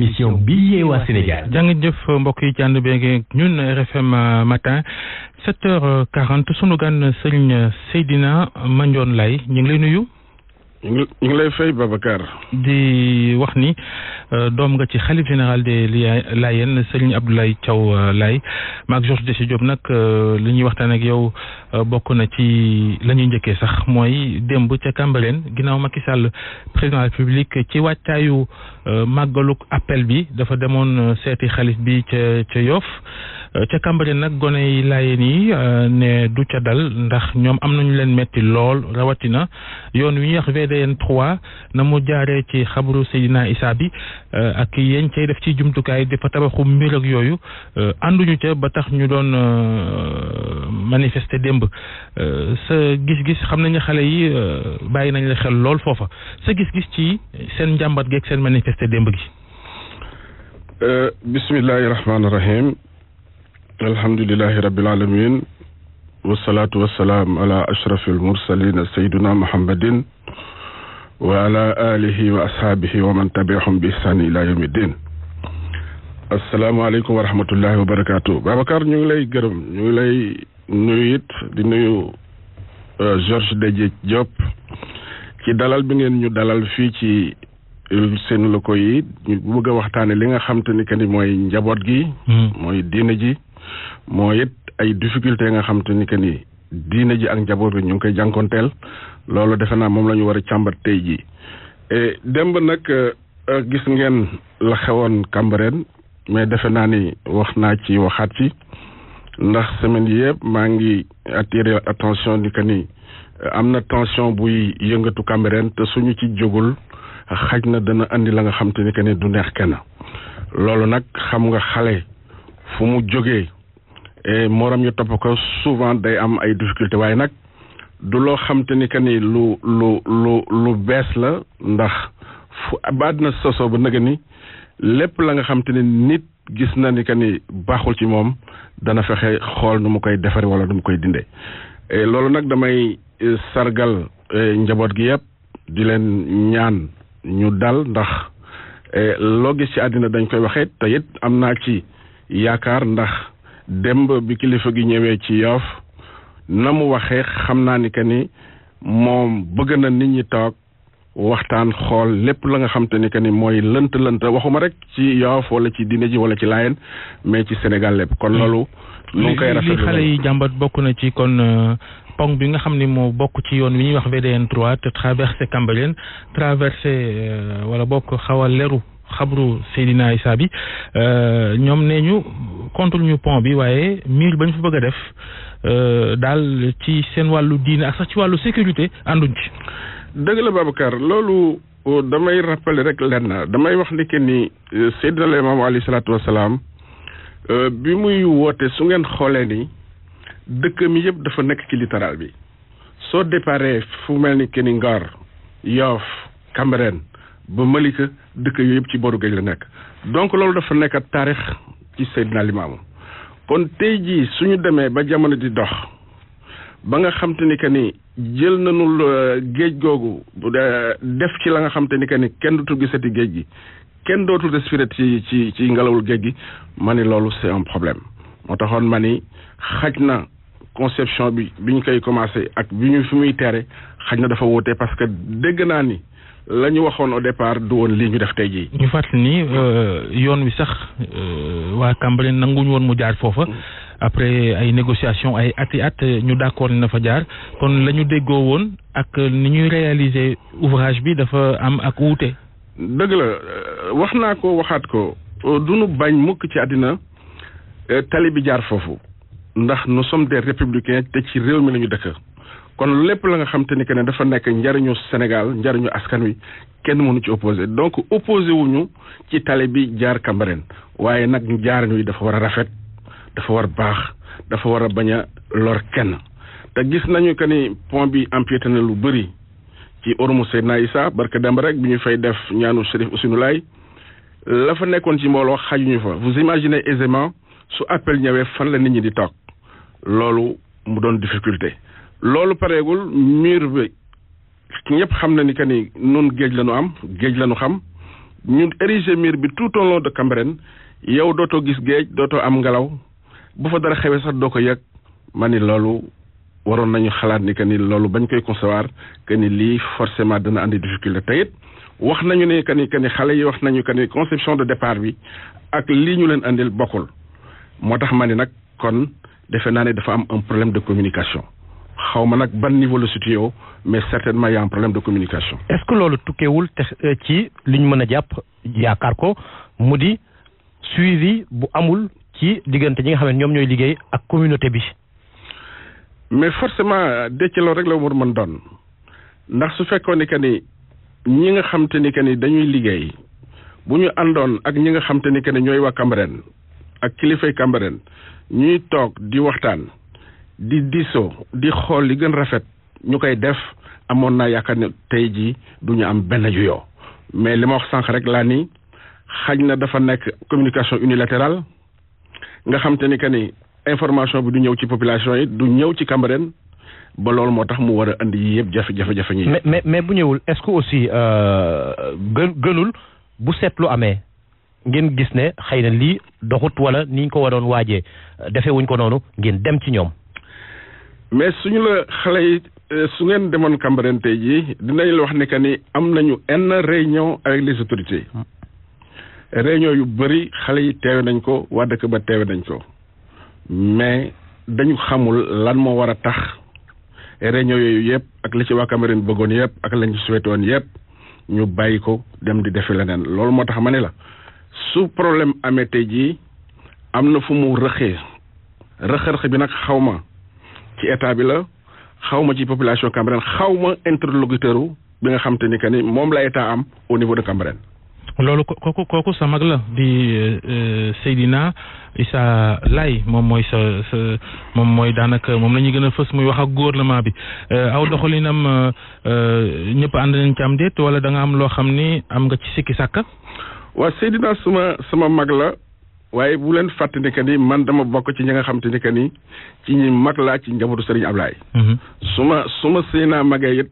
émission bi yee waa Sénégal. jàngeen jëf mbokk yi ci ànd beeg ñun RFM matin 7h40 sunu gan Serigne Seydina Mandione Laye ñu ngi lay nuyu. ñu ngi lay fay Babacar. di wax ni doom nga ci xalif général des Layènes Serigne Abdoulaye Thiaw Laye maak Georges Désiré Diop nag li ñuy waxtaan ak yow bokk na ci la ñuy njëkkee sax mooy démb ca Cambérène ginnaaw Macky Sall président de la République ci wàccaayu màggaluk appel bi dafa demoon seeti xalif bi ca Yoff ca Cambérène nag gone yi Layène yi ne du ca dal ndax ñoom am nañu leen metti lool rawatina yoon wi ñuy wax VDN 3 na mu jaaree ci xabru Seydina Issa bi ak yéen cay def ci jumtukaay dafa tabaxu mbir ak yooyu ànduñu ca ba tax ñu doon manifester démb sa gis-gis xam nañu xale yi bàyyi nañ la xel lool foofa sa gis-gis ci seen njàmbat geeg seen manifester démb gi. bismillahi rahmaani rahim. alhamdulillahi rabbil alamin wasalaatu wasalaam ala ashrafil mursalin sayyidina muhammadin wa ala alihi wa ashaabihi wa man tabi'ahum bi ihsani ila yawmi din. asalaamaaleykum wa rahmatullahi wa barakaatu. Babacar ñu ngi lay gërëm ñu ngi lay nuyu it di nuyu Georges Désiré Diop ci dalal bi ngeen ñu dalal fii ci seen loko yi ñu bëgg a waxtaane li nga xam te ni que ni mooy njaboot gi. mooy diine ji. moo it ay difficulté nga xam te ni que ni diine ji ak njaboot gi ñu ngi koy jànkonteel loolu defe naa moom la ñu war a càmbat tey ji démb nag gis ngeen la xewoon Cambérène mais defe naa ni wax naa ci waxaat ci ndax semaine yi yëpp maa ngi attirer attention ni que ni am na tension buy yëngatu Cambérène te suñu ci jógul xaj na dana andi la nga xam te ni que ni du neex kenn loolu nag xam nga xale fu mu jógee morom yu topp ko souvent day am ay difficulté waaye nag du loo xam te ni que ni lu bees la ndax fu baat na sosoo ba nëga ni lépp la nga xam te ni nit gis na ni que ni baaxul ci moom dana fexe xool nu mu koy defare wala nu mu koy dindee loolu nag damay sargal njaboot gi yëpp di leen ñaan ñu dal ndax loo gis ci àddina dañ koy waxee te it am naa ci yaakaar ndax démb bi kilifa gi ñëwee ci Yoff na mu waxee xam naa ni que ni moom bëgg na nit ñi toog waxtaan xool lépp la nga xam te ni que ni mooy lënt waxuma rek ci Yoff wala ci diine ji wala ci Layène mais ci Sénégal lépp kon loolu. nu ngi koy rafetlu li xale yi jàmbat bokk na ci kon pont bi nga xam ni moo bokk ci yoon wi ñuy wax VDN 3 te traversé Cambérène traversé wala bokk xaw a leru xabru Seydina Issa bi ñoom nee ñu contre ñu pont bi waaye miir ba ñu fa bëgg a def daal ci seen wàllu diine ak sax ci wàllu sécurité ànduñ ci. dëgg la Babacar loolu damay rappeler rek lenn damay wax ni que ni Seydina Limaamu alayhi salaatu wasalaam bi muy woote su ngeen xoolee ni dëkk mi yëpp dafa nekk ci littoral bi soo déparé fu mel ni que ni Ngor Yoff Cambérène ba Malika dëkk yooyu yëpp ci boru géej la nekk donc loolu dafa nekk taarix ci Seydina Limaamu kon tey jii suñu demee ba jamono di dox ba nga xam te ni que ni jël nañu géej googu def ci la nga xam te ni que ni kenn dootul gisati géej gi kenn dootul respirer ci ngelawul géej gi ma ni loolu c'est un problème moo taxoon ma ni xaj na conception bi ñu koy commencé ak bi ñu fi muy tere xaj na dafa wóote parce que dégg naa ni la ñu waxoon au départ du woon lii ñu def tey jii. ñu fàttali ni yoon wi sax waa Cambérène nanguñu woon mu jaar foofa après ay négociations ay ati at ñu d'accord ni na fa jaar kon la ñu déggoo woon ak ni ñuy réaliser ouvrage bi dafa am ak wuute. dëgg la wax naa ko waxaat ko du nu bañ mukk ci àddina tali bi jaar foofu ndax nous sommes des républicains te ci réew mi la ñu dëkk. kon lépp la nga xam te ni que ne dafa nekk njariñu Sénégal njariñu askan wi kenn mënu ci opposé donc opposé wuñu ci tali bi jaar Cambérène waaye nag ñu jaarin wi dafa war a rafet dafa war baax dafa war a bañ a lor kenn te gis nañu que ni pont bi empiété na lu bëri ci ormu Seydina Issa barke demb rek bi ñu fay def ñaanu Chérif Ousseynou Laye la fa nekkoon ci mbooloo xajuñu fa vous imaginez aisément su appel ñëwee fan la nit ñi di toog loolu mu doon difficulté loolu pareegul mur bi ñëpp xam na ni que ni nun géej la ñu am géej la ñu xam ñu ériger mur bi tout au long de Cambérène yow dootoo gis géej dootoo am ngelaw bu fa dara xewee sax doo ko yëg ma ni loolu waroon nañu xalaat ni que ni loolu bañ koy concevoir que ni lii forcément dana andi difficulté te it wax nañu ne que ni xale yi wax nañu que ni conception de départ bi ak lii ñu leen andil bokkul moo tax ma ni nag kon defe naa ne dafa am un problème de communication xaw ma nag ban niveau la situé mais certainement y a un problème de communication. est-ce que loolu tukkeewul te ci li ñu mën a jàpp yaakaar ko mu di suivi bu amul ci diggante ñi nga xam ne ñoom ñooy liggéey ak communauté bi. mais forcément dëcc loolu rek la war mën doon ndax su fekkoon ni que ni ñi nga xam te ni que ni dañuy liggéey bu ñu àndoon ak ñi nga xam te ni que ni ñooy waa Cambérène ak kilifay Cambérène ñuy toog di waxtaan di diisoo di xool li gën rafet ñu koy def amoon naa yaakaar ne tey jii du ñu am benn juyoo mais li ma wax sànq rek laa ni xaj na dafa nekk communication unilatérale nga xam te ni que ni information bi du ñëw ci population yi du ñëw ci Cambérène ba loolu moo tax mu war a andi yii yëpp jafe-jafe ñi mais bu ñëwul est-ce que aussi gënul bu seetlu amee ngeen gis ne xëy na lii doxut wala ni ñu ko waroon waajee defee wuñ ko noonu ngeen dem ci ñoom. mais suñu la xale yi su ngeen demoon Cambérène tey jii dinañ la wax ne que ni am nañu une réunion avec les autorités réunion yu bëri xale yi teewe nañ ko waa dëkk ba teewe nañ ko mais dañu xamul lan moo war a tax réunion yooyu yëpp ak li ci waa Cambérène bëggoon yëpp ak lañ ci souhaité woon yëpp ñu bàyyi ko dem di defi leneen loolu moo tax ma ne la su problème amee tey jii am na fu mu rëxee rëq-rëq bi nag xaw ma ci état bi la xaw ma ci population Cambérène xaw ma interlocuteur bi nga xam te ni que ni moom la état am au niveau de Cambérène. loolu kooku sa mag la di Seydina Issa Laye moom mooy moom mooy daanaka moom la ñuy gën a fës muy wax ak gouvernement bi aw doxalinam ñëpp ànd nañ ci am déet wala da nga am loo xam ni am nga ci sikki sàkka. waa Seydina sama mag la waaye bu leen fàtte ni que ni man dama bokk ci ñi nga xam te ni que ni ci ñi mag laa ci njabootu Serigne Ablaye. su ma Seydina magee it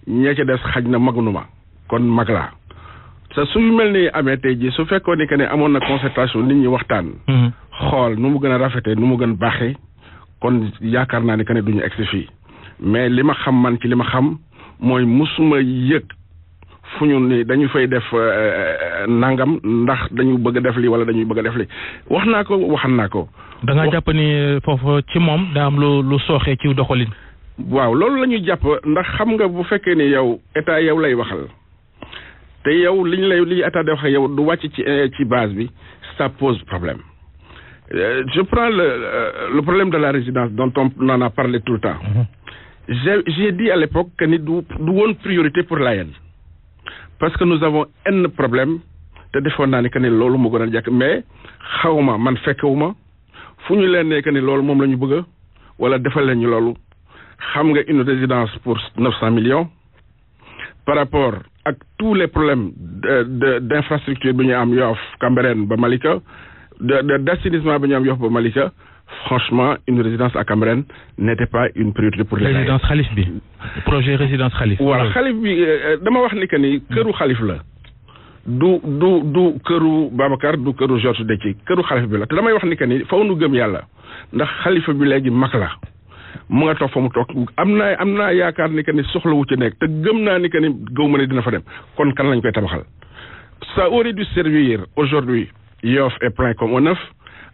ñee ca des xaj na magunuma kon mag laa. te su mel ni amee tey jii su fekkoon ni que ne amoon na concertation nit ñi waxtaan. xool nu mu gën a rafetee nu mu gën baaxee kon yaakaar naa ni que ne du ñu egsi fii mais li ma xam man ci li ma xam mooy musuma yëg fu ñu ni dañu fay def nangam ndax dañu bëgg a def li wala dañuy bëgg a def li wax naa ko waxan naa ko. da nga jàpp ni foofu ci moom daa am lu sooxee ci doxalin. waaw loolu la ñuy jàpp ndax xam nga bu fekkee ni yow état yow lay waxal. te yow li état de wax yow du wàcc ci base bi ça pose problème je prends le problème de la résidence dont on en a parlé tout le temps. J'ai dit à l'époque que ni du woon priorité pour Layène parce que nous avons un problème te defoon naa ni que ni loolu mu gën a jàkk mais xawma man fekkewuma fu ñu leen ne que ni loolu moom la ñu bëgg wala defal leen ñu loolu xam nga une résidence pour 900 millions par rapport ak tous les problèmes d'infrastructure bi ñu am Yoff Cambérène ba Malika d'assainissement bi ñu am Yoff ba Malika franchement une résidence à Cambérène n'était pas une priorité pour les résidence xalif bi projet résidence xalif. voilà xalif bi dama wax ni que ni këru xalif la du këru Babacar du këru Georges Déthié këru xalif bi la te damay wax ni que ni faw nu gëm yàlla ndax xalifa bi léegi mag la mu nga toog fa mu toog am naa yaakaar ni que ni soxlawu ci nekk te gëm naa ni que ni gëw ma ne dina fa dem kon kan lañ koy tabaxal ça aurait dû servir aujourd'hui Yoff est plein comme un œuf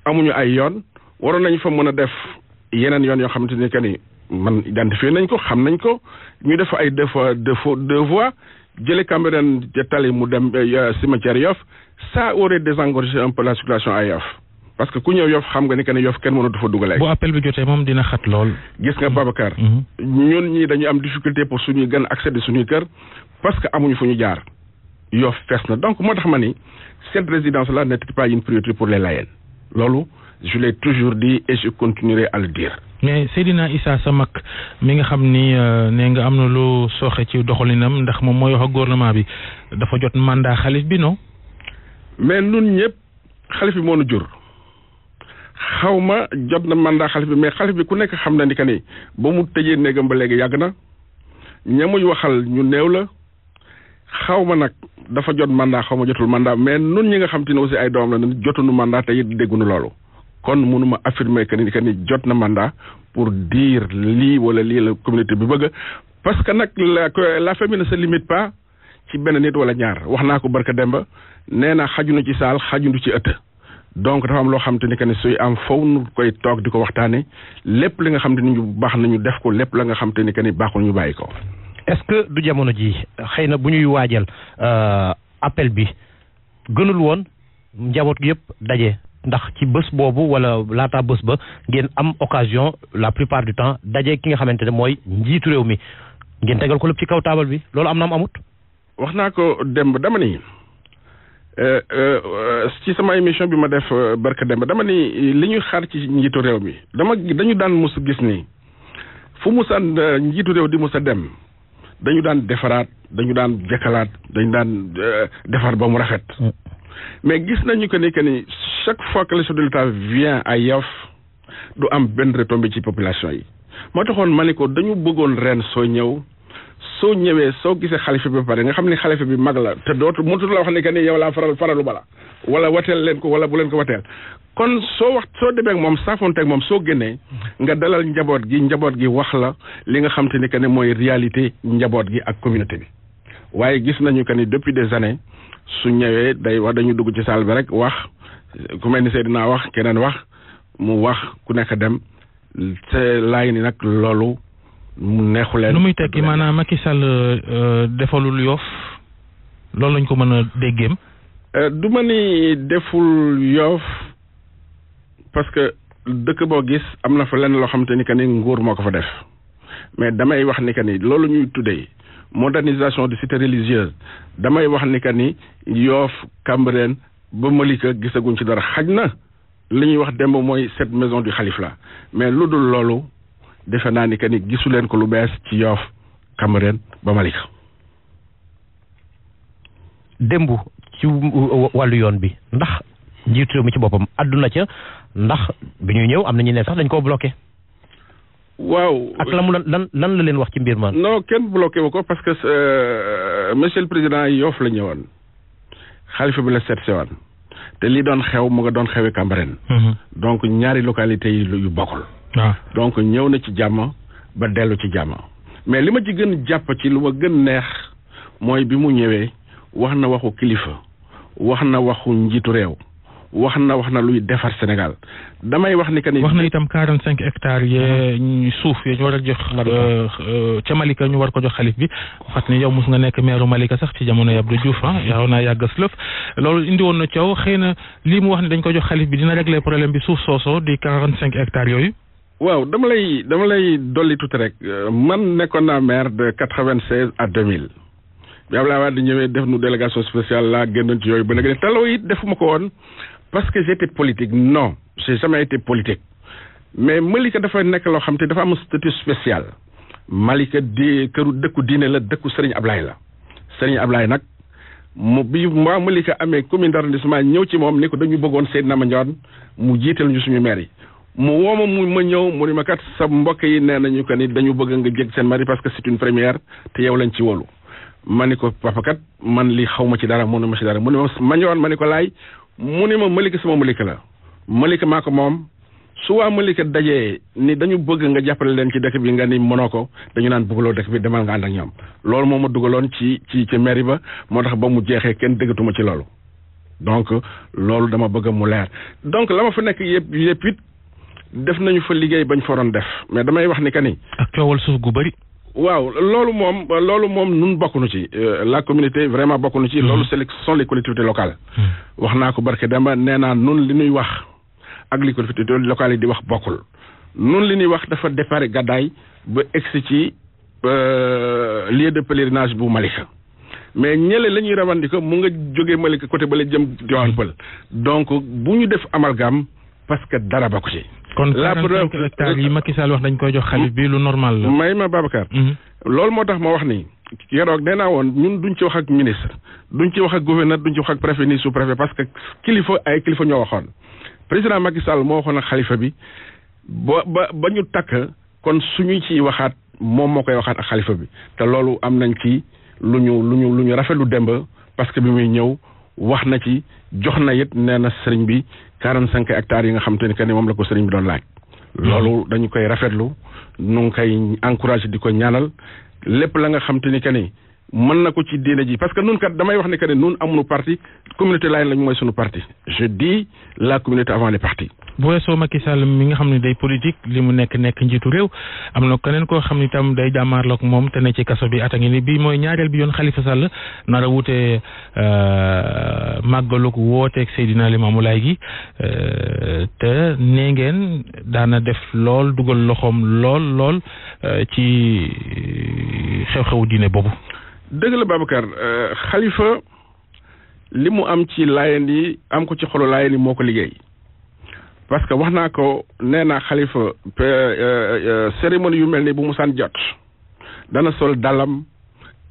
amuñu ay yoon waroon nañ fa mën a def yeneen yoon yoo xamante ni que ni man identifié nañ ko xam nañ ko ñu def ay deux voies jële Cambérène ja tali mu dem cimetière Yoff ça aurait désengorgé un peu la circulation à Yoff parce que ku ñëw Yoff xam nga ni que ne Yoff kenn mënatu fa dugalee. bu appel bi jotee moom dina xat lool. gis nga Babacar. ñun ñii dañu am difficulté pour suñuy gën accéder suñuy kër parce que amuñu fu ñu jaar Yoff fees na donc moo tax ma ni cette résidence là n'était pas une priorité pour les Layènes loolu je l'ai toujours dit et je continuerai à le dire. mais Seydina Issa sa mag mi nga xam ni nee nga am na lu sooxe ci doxalinam ndax moom mooy wax ak gouvernement bi dafa jot mandat xalif bi non. mais nun ñëpp xalif bi moo nu jur. xawma jot na mandat xalif bi mais xalif bi ku nekk xam na ni que ni ba mu tëjee néegam ba léegi yàgg na ñamuy waxal ñu néew la xaw ma nag dafa jot mandat xaw ma jotul mandat mais nun ñi nga xam te ne aussi ay doom la jotuñu mandat te it déggunu loolu kon mënuma affirmer que ni jot na mandat pour dire lii wala lii la communauté bi bëgg parce que nag la famille ne se limite pas ci benn nit wala ñaar wax naa ko barka Demba nee na xajunu ci saal xajunu ci ëtt donc dafa am loo xam te ni que ni suy am faw nu koy toog di ko waxtaane lépp li nga xam te ni ñu baax nañu def ko lépp la nga xam te ni que ni baaxul ñu bàyyi ko. est-ce que du jamono ji xëy na bu ñuy waajal appel bi gënul woon njaboot gi yëpp daje ndax ci bés boobu wala laata bés ba ngeen am occasion la plupart du temps daje ki nga xamante ne mooy njiitu réew mi ngeen tegal ko lépp ci kaw taabal bi loolu am na am amut. wax naa ko Demb dama ni ci sama émission bi ma def barka Demb dama ni li ñuy xaar ci njiitu réew mi dañu daan mus gis ni fu musa njiitu réew di musa dem dañu daan defaraat dañu daan jëkkalaat dañu daan defar ba mu rafet mais gis nañu que ni chaque fois que le chef de l'État vient à Yoff du am benn retombée ci population yi moo taxoon ma ni ko dañu bëggoon ren soo ñëwee soo gisee xalifa bi ba pare nga xam ne xalifa bi mag la te dootu mënatul la wax ni que ni yow laa faralu bala wala wateel leen ko wala bu leen ko wateel kon soo demee ak moom saafonte ak moom soo génnee nga dalal njaboot gi wax la li nga xam te ni que ne mooy réalité njaboot gi ak communauté bi waaye gis nañu que ni depuis des années su ñëwee dañu dugg ci salle bi rek wax ku mel ni Seydina wax keneen wax mu wax ku nekk dem te laay ni nag loolu mu neexu leen. lu muy tekki maanaam Macky Sall defalul Yoff loolu lañ ko mën a déggeem. du ma ni deful Yoff parce que dëkk boo gis am na fa lenn loo xamante ni que ni nguur moo ko fa def mais damay wax ni que ni loolu ñuy tuddee modernisation de cité religieuse damay wax ni que ni Yoff Cambérène ba Malika gisaguñ ci dara xaj na li ñuy wax démb mooy cette maison du xalif la mais lu dul loolu defe naa ni que ni gisu leen ko lu bees ci Yoff Cambérène ba Malika. démb ci wàllu yoon bi ndax njiitu réew mi ci boppam àdduna ca ndax bi ñuy ñëw am na ñu ne sax dañ koo bloqué. waaw ak lan la leen wax ci mbir man. non kenn bloqué wu ko parce que monsieur le président Yoff la ñëwoon xalifa bi la seet si woon te li doon xew mu nga doon xewi Cambérène. donc ñaari localités yi yu bokkul. donc ñëw na ci jàmm ba dellu ci jàmm mais li ma ci gën jàpp ci lu ma gën neex mooy bi mu ñëwee wax na waxu kilifa wax na waxu njiitu réew wax na luy defar Sénégal damay wax ni que ni. wax na itam 45 hectares yee suuf yi ñu war a jox ca Malika ñu war ko jox xalif bi fat ni yow mos nga nekk maire Malika sax ci jamono Abdou Diouf yow naa yàggas lëf loolu indi woon na coow xëy na lii mu wax ne dañ ko jox xalif bi dina régler problème bi suuf sooso di 45 hectares yooyu. waaw dama lay dolli tuuti rek man nekkoon naa maire de 96 à 2000 bi Abdoulaye Wade ñëwee def nu délégation spéciale laa génnoon ci yooyu ba nag taloo it defuma ko woon parce que j'étais politique non j'ai jamais été politique mais Malika dafa nekk loo xam te dafa am statut spécial Malika di këru dëkku diine la dëkku Serigne Ablaye la Serigne Ablaye nag bi waa Malika amee commune d'arrondissement ñëw ci moom ni ko dañu bëggoon Seydina Mandione mu jiital ñu suñu maire yi mu wooma ma ñëw mu ni ma kat sa mbokk yi nee nañu que ni dañu bëgg nga jég seen mari parce que c'est une première te yow lañ ci wóolu ma ni ko papa kat man li xaw ma ci dara mënu ma ci dara mu ni ma Mandione ma ni ko laay mu ni ma Malika sama Malika la Malika maa ko moom su waa Malika dajee ni dañu bëgg nga jàppale leen ci dëkk bi nga ni mënoo ko dañu naan bëggaloo dëkk bi demal nga ànd ak ñoom loolu moo ma dugaloon ci mairie ba moo tax ba mu jeexee kenn déggatuma ci loolu donc loolu dama bëgg mu leer donc la ma fa nekk yëpp it def nañu fa liggéey bañ fa doon def mais damay wax ni que ni. ak coowal suuf gu bëri. waaw loolu moom nun bokkuñu ci la communauté vraiment bokkuñu ci. loolu ce sont les collectivités locales. wax naa ko barke Demba nee naa nun li ñuy wax ak li collectivités locales yi di wax bokkul nun li ñuy wax dafa départ gàddaay ba egsi ci lieu de pèlerinage bu Malika mais ñële la ñuy revendiquer mu nga jógee Malika côté ba la jëm Tivaouane Peulh donc bu ñu def amalgame parce que dara bokku ci. kon 45 hectares yi Macky Sall wax dañ koy jox xalif bi lu normal la. may ma Babacar. loolu moo tax ma wax ni keroog nee naa woon ñun duñ ci wax ak ministre duñ ci wax ak gouverneur duñ ci wax ak préfet ni sous préfet parce que ay kilifa ñoo waxoon président Macky Sall moo waxoon ak xalifa bi ba ñu takk kon suñu ciy waxaat moom moo koy waxaat ak xalifa bi te loolu am nañ ci lu ñu rafetlu démb parce que bi muy ñëw wax na ci jox na it nee na sëriñ bi 45 hectares yi nga xam te ni que ni moom la ko sëriñ bi doon laaj. loolu dañu koy rafetlu nu ngi koy encouragé di ko ñaanal lépp la nga xam te ni que ni mën na ko ci diine ji parce que nun kat damay wax ne que ne nun amuñu parti communauté Layène lañu mooy sunu parti je dis la communauté avant les partis. bu weesoo Macky Sall mi nga xam ne day politique li mu nekk njiitu réew am na keneen koo xam ne itam day jàmmaarloog moom te ne ci kaso bi ata ngi ni bii mooy ñaareel bi yoon Khalifa Sall nar a wute màggalug wooteeg Seydina Limamou Laye gi te nee ngeen daana def lool dugal loxoom lool ci xew-xewu diine boobu. dëgg la Babacar Khalifa li mu am ci Layène yi am ko ci xolu Layène yi moo ko liggéey parce que wax naa ko nee naa Khalifa cérémonie yu mel ni bu musaan jot dana sol dalam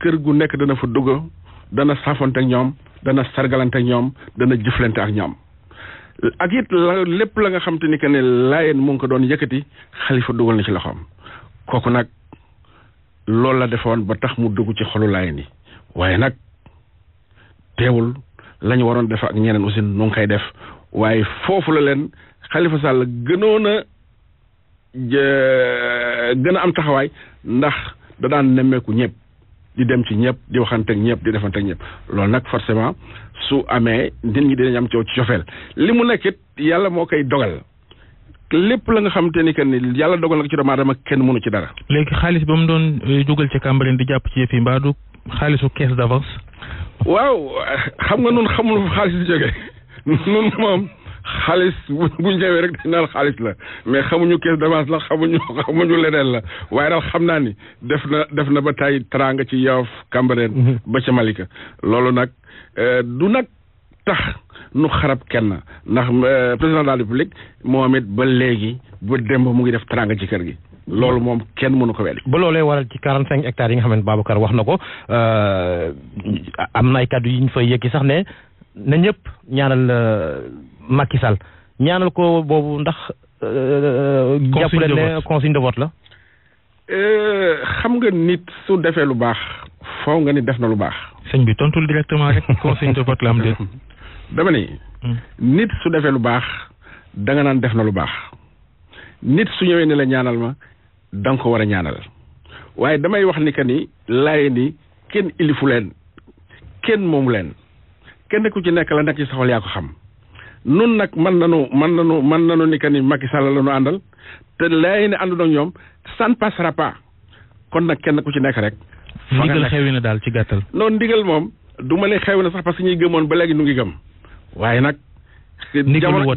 kër gu nekk dana fa dugg dana saafante ak ñoom dana sargalante ak ñoom dana jëflante ak ñoom ak it lépp la nga xam te ni que ne Layène mu ngi ko doon yëkkati Khalifa dugal na ci loxoom kooku nag loolu la defoon ba tax mu dugg ci xolu Layène yi waaye nag teewul la ñu waroon def ak ñeneen aussi nu ngi koy def waaye foofu la leen Khalifa Sall gënoon a gën a am taxawaay ndax da daan nemmeeku ñëpp di dem ci ñëpp di waxante ak ñëpp di defante ak ñëpp loolu nag forcément su amee nit ñi dinañ am ci cofeel li mu nekk it yàlla moo koy dogal lépp la nga xam te ni que ni yàlla dogal na ko ci doomu aadama kenn mënu ci dara. léegi xaalis ba mu doon dugal ci Cambérène di jàpp ci yëf yi mbaa du xaalisu caisse d'avance. waaw xam nga nun xamul fu xaalis di jógee nun moom xaalis bu ñëwee rek dañ naan xaalis la mais xamuñu caisse d'avance la xamuñu leneen la waaye daal xam naa ni def na ba tey teraanga ci Yoff Cambérène ba ca Malika loolu nag du nag tax nu xarab kenn ndax président de la République moom it ba léegi ba démb mu ngi def teraanga ci kër gi loolu moom kenn mënu ko weddi. ba loolee waral ci 45 hectares yi nga xam ne Babacar wax na ko am na ay kàddu yi ñu fay yëkki sax ne na ñëpp ñaanal Macky Sall ñaanal ko boobu ndax. jàppale ne consigne de vote la. xam nga nit su defee lu baax faw nga ni def na lu baax. sëñ bi tontul directement rek consigne de vote la am déet. dama ni. nit su defee lu baax da nga naan def na lu baax. nit su ñëwee ne la ñaanal ma da nga ko war a ñaanal waaye damay wax ni que ni Layène ni kenn ilifu leen kenn moomu leen kenn ku ci nekk la nekk ci saxol yaa ko xam nun nag mën nanu ni que ni Macky Sall la ñu àndal te Layène àndu ak ñoom ça ne passera pas kon nag kenn ku ci nekk rek. ndigal xewi na daal ci gàttal. non ndigal moom du ma ne xewi na sax parce que ñuy gëmoon ba léegi nu ngi gëm waaye nag.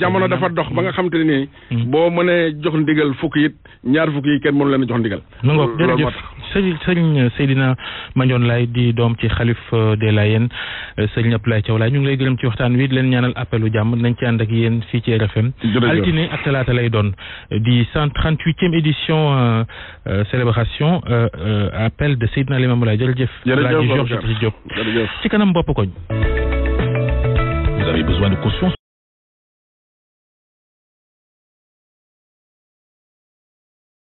jamono dafa dox ba nga xam te ne nii. boo mënee jox ndigal fukk it ñaar fukk yi kenn mënu leen jox ndigal. loolu jërëjëf sëriñ Seydina Mandione Laye di doom ci xalif des Layènes sëriñ Abdoulaye Thiaw Laye ñu ngi lay gërëm ci waxtaan wi di leen ñaanal appelu jàmm nañ ci ànd ak yéen fii ci RFM. altine ak talaata lay doon di 138e édition célébration appel de Seydina Limamou Laye jërëjëf. jërëjëf Georges Diop ci kanam bopp koñ. Vous avez besoin de caution